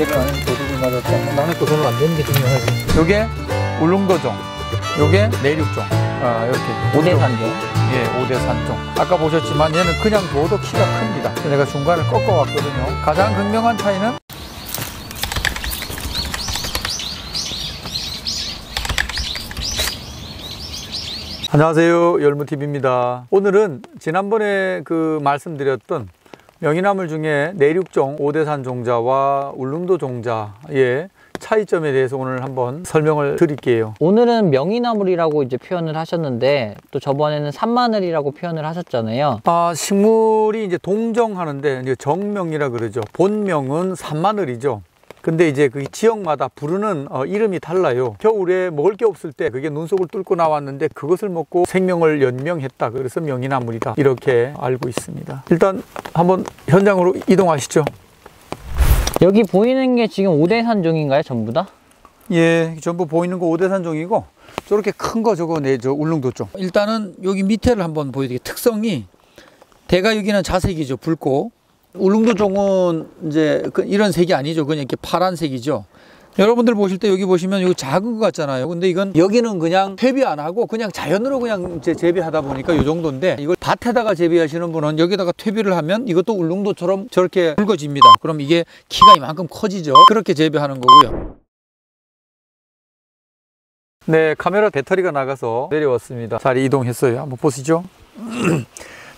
제대로 안 해서 도둑을 맞았다. 남의 거 손을 안 대는 게 중요하지. 요게 울릉도종, 요게 내륙종. 이렇게 5대 산종. 예, 5대 산종. 아까 보셨지만 얘는 그냥 둬도 키가 큽니다. 내가 중간을 꺾어왔거든요. 가장 극명한 차이는 안녕하세요, 열무TV입니다. 오늘은 지난번에 말씀드렸던 명이나물 중에 내륙종 5대산 종자와 울릉도 종자의 차이점에 대해서 오늘 한번 설명을 드릴게요. 오늘은 명이나물이라고 이제 표현을 하셨는데 또 저번에는 산마늘이라고 표현을 하셨잖아요. 식물이 이제 동정하는데 이제 정명이라 그러죠. 본명은 산마늘이죠. 근데 이제 그 지역마다 부르는 이름이 달라요. 겨울에 먹을 게 없을 때 그게 눈 속을 뚫고 나왔는데 그것을 먹고 생명을 연명했다. 그래서 명이나물이다. 이렇게 알고 있습니다. 일단 한번 현장으로 이동하시죠. 여기 보이는 게 지금 5대 산종인가요? 전부 다? 예, 전부 보이는 거 5대 산종이고 저렇게 큰 거 저거 저 울릉도종. 일단은 여기 밑에를 한번 보여드릴게요. 특성이 대가 여기는 자색이죠. 붉고. 울릉도종은 이제 이런 색이 아니죠. 그냥 이렇게 파란색이죠. 여러분들 보실 때 여기 보시면 이거 작은 것 같잖아요. 근데 이건 여기는 그냥 퇴비 안 하고 그냥 자연으로 그냥 이제 재배하다 보니까 이 정도인데, 이걸 밭에다가 재배하시는 분은 여기다가 퇴비를 하면 이것도 울릉도처럼 저렇게 붉어집니다. 그럼 이게 키가 이만큼 커지죠. 그렇게 재배하는 거고요. 네, 카메라 배터리가 나가서 내려왔습니다. 자리 이동했어요. 한번 보시죠.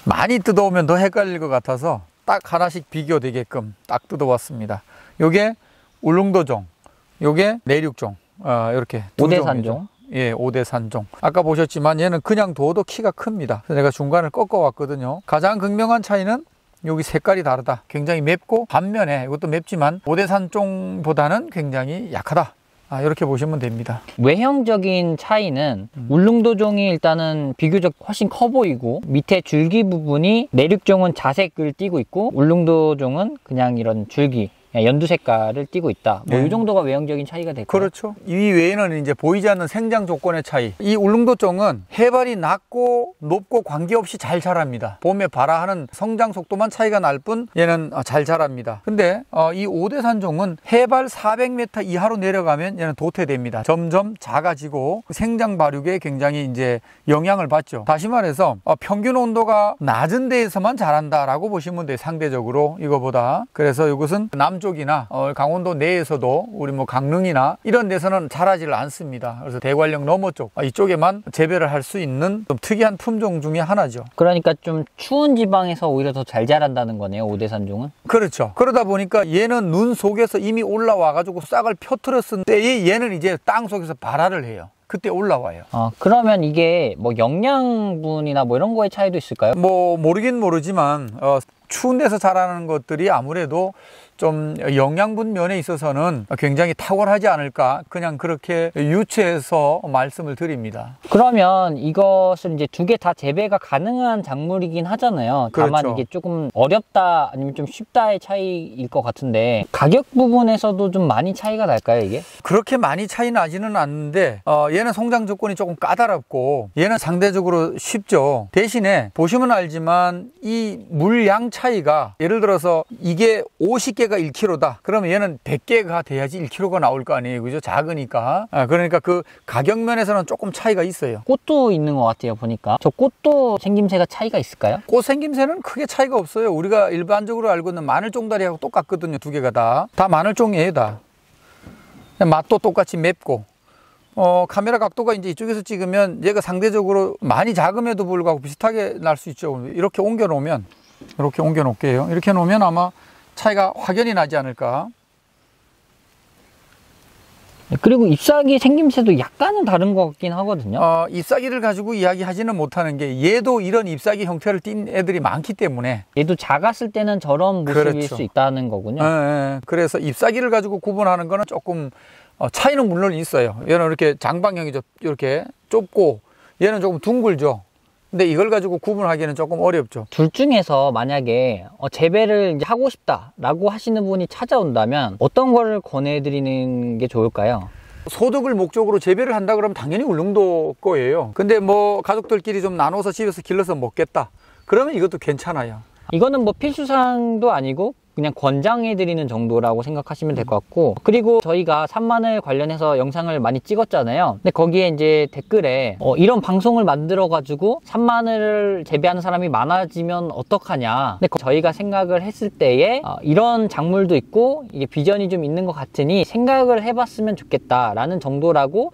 많이 뜯어오면 더 헷갈릴 것 같아서 딱 하나씩 비교되게끔 딱 뜯어왔습니다. 요게 울릉도종, 요게 내륙종, 이렇게 5대 산종. 예, 5대 산종. 아까 보셨지만 얘는 그냥 둬도 키가 큽니다. 그래서 내가 중간을 꺾어왔거든요. 가장 극명한 차이는 여기 색깔이 다르다. 굉장히 맵고, 반면에 이것도 맵지만 5대 산종보다는 굉장히 약하다. 이렇게 보시면 됩니다. 외형적인 차이는 울릉도종이 일단은 비교적 훨씬 커 보이고, 밑에 줄기 부분이 내륙종은 자색을 띠고 있고 울릉도종은 그냥 이런 줄기, 연두 색깔을 띠고 있다. 이 정도가 외형적인 차이가 될까요? 그렇죠. 이 외에는 이제 보이지 않는 생장 조건의 차이. 이 울릉도종은 해발이 낮고 높고 관계없이 잘 자랍니다. 봄에 발화하는 성장 속도만 차이가 날 뿐 얘는 잘 자랍니다. 근데 이 5대 산종은 해발 400m 이하로 내려가면 얘는 도태됩니다. 점점 작아지고 생장 발육에 굉장히 이제 영향을 받죠. 다시 말해서 평균 온도가 낮은 데에서만 자란다라고 보시면 돼요. 상대적으로 이거보다. 그래서 이것은 쪽이나 강원도 내에서도 우리 강릉이나 이런 데서는 자라지를 않습니다. 그래서 대관령 너머 쪽 이쪽에만 재배를 할 수 있는 좀 특이한 품종 중에 하나죠. 그러니까 좀 추운 지방에서 오히려 더 잘 자란다는 거네요, 5대 산종은. 그렇죠. 그러다 보니까 얘는 눈 속에서 이미 올라와 가지고 싹을 펴트렸을 때 얘는 이제 땅 속에서 발화를 해요. 그때 올라와요. 그러면 이게 영양분이나 이런 거의 차이도 있을까요? 모르긴 모르지만 추운 데서 자라는 것들이 아무래도 좀 영양분 면에 있어서는 굉장히 탁월하지 않을까, 그냥 그렇게 유추해서 말씀을 드립니다. 그러면 이것을 이제 두 개 다 재배가 가능한 작물이긴 하잖아요. 다만 그렇죠. 이게 조금 어렵다 아니면 좀 쉽다의 차이일 것 같은데, 가격 부분에서도 좀 많이 차이가 날까요, 이게? 그렇게 많이 차이 나지는 않는데 얘는 성장 조건이 조금 까다롭고 얘는 상대적으로 쉽죠. 대신에 보시면 알지만 이 물량 차이가, 예를 들어서 이게 50개가 1kg다. 그러면 얘는 100개가 돼야지 1kg가 나올 거 아니에요. 그죠? 작으니까. 그러니까 그 가격 면에서는 조금 차이가 있어요. 꽃도 있는 것 같아요, 보니까. 저 꽃도 생김새가 차이가 있을까요? 꽃 생김새는 크게 차이가 없어요. 우리가 일반적으로 알고 있는 마늘종다리하고 똑같거든요. 두 개가 다 마늘종이에요, 다. 맛도 똑같이 맵고. 카메라 각도가 이제 이쪽에서 찍으면 얘가 상대적으로 많이 작음에도 불구하고 비슷하게 날 수 있죠. 이렇게 옮겨 놓으면, 이렇게 옮겨 놓을게요. 이렇게 놓으면 아마 차이가 확연히 나지 않을까. 그리고 잎사귀 생김새도 약간은 다른 것 같긴 하거든요. 잎사귀를 가지고 이야기하지는 못하는 게, 얘도 이런 잎사귀 형태를 띈 애들이 많기 때문에. 얘도 작았을 때는 저런 모습일 그렇죠. 수 있다는 거군요. 그래서 잎사귀를 가지고 구분하는 거는 조금 차이는 물론 있어요. 얘는 이렇게 장방형이죠. 이렇게 좁고 얘는 조금 둥글죠. 근데 이걸 가지고 구분하기는 조금 어렵죠. 둘 중에서 만약에 재배를 이제 하고 싶다라고 하시는 분이 찾아온다면 어떤 거를 권해드리는 게 좋을까요? 소득을 목적으로 재배를 한다 그러면 당연히 울릉도 거예요. 근데 가족들끼리 좀 나눠서 집에서 길러서 먹겠다 그러면 이것도 괜찮아요. 이거는 필수사항도 아니고 그냥 권장해드리는 정도라고 생각하시면 될 것 같고, 그리고 저희가 산마늘 관련해서 영상을 많이 찍었잖아요. 근데 거기에 이제 댓글에 이런 방송을 만들어가지고 산마늘을 재배하는 사람이 많아지면 어떡하냐. 근데 저희가 생각을 했을 때에 이런 작물도 있고 이게 비전이 좀 있는 것 같으니 생각을 해봤으면 좋겠다라는 정도라고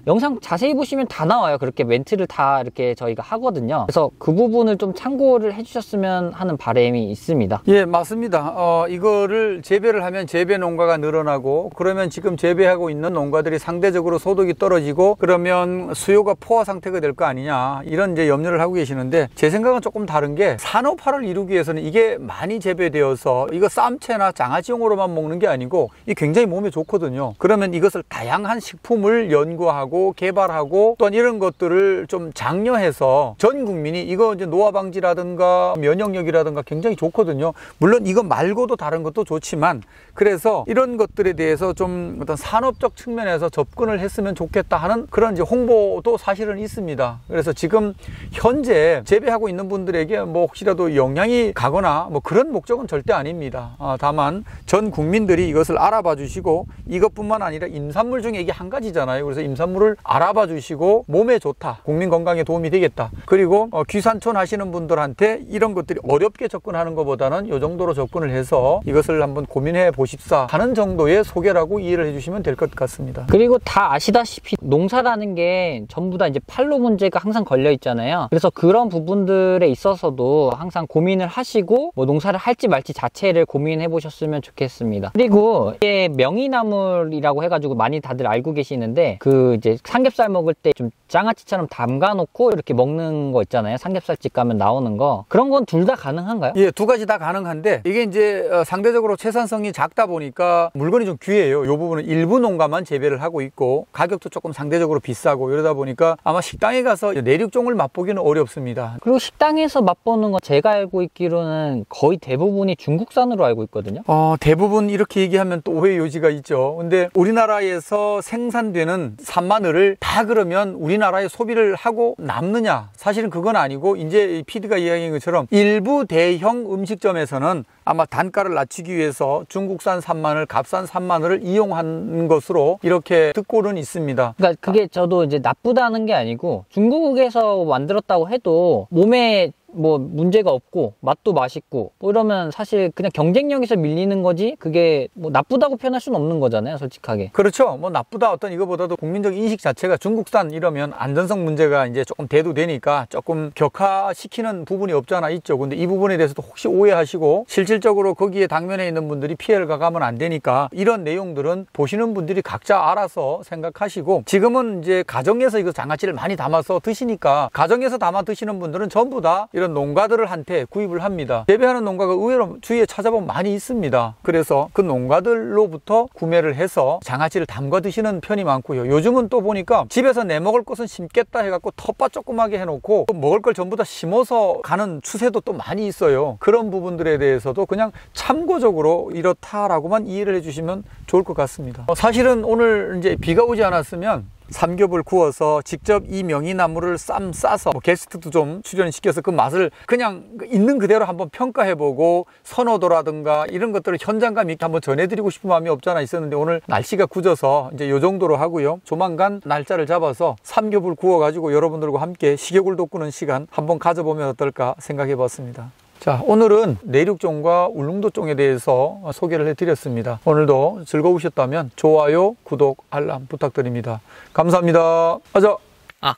영상 자세히 보시면 다 나와요. 그렇게 멘트를 다 이렇게 저희가 하거든요. 그래서 그 부분을 좀 참고를 해주셨으면 하는 바람이 있습니다. 예, 맞습니다. 이거를 재배를 하면 재배 농가가 늘어나고, 그러면 지금 재배하고 있는 농가들이 상대적으로 소득이 떨어지고, 그러면 수요가 포화 상태가 될 거 아니냐, 이런 이제 염려를 하고 계시는데, 제 생각은 조금 다른 게, 산업화를 이루기 위해서는 이게 많이 재배되어서 이거 쌈채나 장아찌용으로만 먹는 게 아니고 이게 굉장히 몸에 좋거든요. 그러면 이것을 다양한 식품을 연구하고 개발하고, 또한 이런 것들을 좀 장려해서 전 국민이 이거 이제 노화 방지라든가 면역력이라든가 굉장히 좋거든요. 물론 이거 말고도 다른 것도 좋지만, 그래서 이런 것들에 대해서 좀 어떤 산업적 측면에서 접근을 했으면 좋겠다 하는 그런 이제 홍보도 사실은 있습니다. 그래서 지금 현재 재배하고 있는 분들에게 뭐 혹시라도 영향이 가거나 뭐 그런 목적은 절대 아닙니다. 다만 전 국민들이 이것을 알아봐 주시고, 이것뿐만 아니라 임산물 중에 이게 한 가지잖아요. 그래서 임산물을 알아봐 주시고 몸에 좋다, 국민 건강에 도움이 되겠다, 그리고 귀산촌 하시는 분들한테 이런 것들이 어렵게 접근하는 것보다는 이 정도로 접근을 해서 이것을 한번 고민해 보십사 하는 정도의 소개라고 이해를 해주시면 될 것 같습니다. 그리고 다 아시다시피 농사라는 게 전부 다 이제 판로 문제가 항상 걸려 있잖아요. 그래서 그런 부분들에 있어서도 항상 고민을 하시고 뭐 농사를 할지 말지 자체를 고민해 보셨으면 좋겠습니다. 그리고 이게 명이나물이라고 해가지고 많이 다들 알고 계시는데, 그 이제 삼겹살 먹을 때 좀 장아찌처럼 담가 놓고 이렇게 먹는 거 있잖아요. 삼겹살집 가면 나오는 거. 그런 건 둘 다 가능한가요? 예, 두 가지 다 가능한데, 이게 이제 상대적으로 채산성이 작다 보니까 물건이 좀 귀해요. 이 부분은 일부 농가만 재배를 하고 있고, 가격도 조금 상대적으로 비싸고, 이러다 보니까 아마 식당에 가서 내륙종을 맛보기는 어렵습니다. 그리고 식당에서 맛보는 건 제가 알고 있기로는 거의 대부분이 중국산으로 알고 있거든요. 대부분 이렇게 얘기하면 또 오해 요지가 있죠. 근데 우리나라에서 생산되는 산마늘을 다 그러면 우리나라에 소비를 하고 남느냐? 사실은 그건 아니고, 이제 PD가 이야기한 것처럼 일부 대형 음식점에서는 아마 단가를 낮추기 위해서 중국산 산마늘, 값싼 산마늘을 이용한 것으로 이렇게 듣고는 있습니다. 그러니까 그게 저도 이제 나쁘다는 게 아니고, 중국에서 만들었다고 해도 몸에 뭐 문제가 없고 맛도 맛있고 뭐 이러면 사실 그냥 경쟁력에서 밀리는 거지, 그게 뭐 나쁘다고 표현할 수는 없는 거잖아요, 솔직하게. 그렇죠. 뭐 나쁘다 어떤 이거보다도 국민적 인식 자체가 중국산 이러면 안전성 문제가 이제 조금 대두되니까 조금 격화시키는 부분이 없잖아 있죠. 근데 이 부분에 대해서도 혹시 오해하시고, 실질적으로 거기에 당면에 있는 분들이 피해를 가가면 안 되니까 이런 내용들은 보시는 분들이 각자 알아서 생각하시고, 지금은 이제 가정에서 이거 장아찌를 많이 담아서 드시니까 가정에서 담아 드시는 분들은 전부 다 이런 농가들한테 구입을 합니다. 재배하는 농가가 의외로 주위에 찾아보면 많이 있습니다. 그래서 그 농가들로부터 구매를 해서 장아찌를 담가 드시는 편이 많고요. 요즘은 또 보니까 집에서 내 먹을 것은 심겠다 해갖고 텃밭 조그맣게 해놓고 먹을 걸 전부 다 심어서 가는 추세도 또 많이 있어요. 그런 부분들에 대해서도 그냥 참고적으로 이렇다라고만 이해를 해주시면 좋을 것 같습니다. 사실은 오늘 이제 비가 오지 않았으면 삼겹을 구워서 직접 이 명이나물을 싸서 게스트도 좀 출연시켜서 그 맛을 그냥 있는 그대로 한번 평가해보고 선호도라든가 이런 것들을 현장감 있게 한번 전해드리고 싶은 마음이 없잖아 있었는데, 오늘 날씨가 굳어서 이제 요 정도로 하고요. 조만간 날짜를 잡아서 삼겹을 구워가지고 여러분들과 함께 식욕을 돋구는 시간 한번 가져보면 어떨까 생각해봤습니다. 자, 오늘은 내륙종과 울릉도종에 대해서 소개를 해드렸습니다. 오늘도 즐거우셨다면 좋아요, 구독, 알람 부탁드립니다. 감사합니다.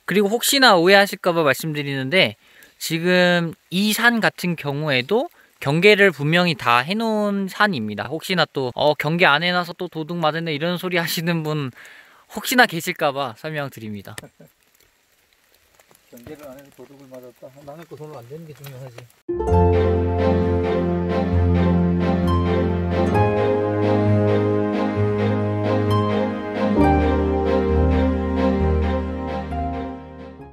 그리고 혹시나 오해하실까봐 말씀드리는데, 지금 이 산 같은 경우에도 경계를 분명히 다 해놓은 산입니다. 혹시나 또 경계 안 해놔서 또 도둑 맞았네 이런 소리 하시는 분 혹시나 계실까봐 설명드립니다. 경계를 안 해서 도둑을 맞았다. 남의 거 손을 안 대는 게 중요하지.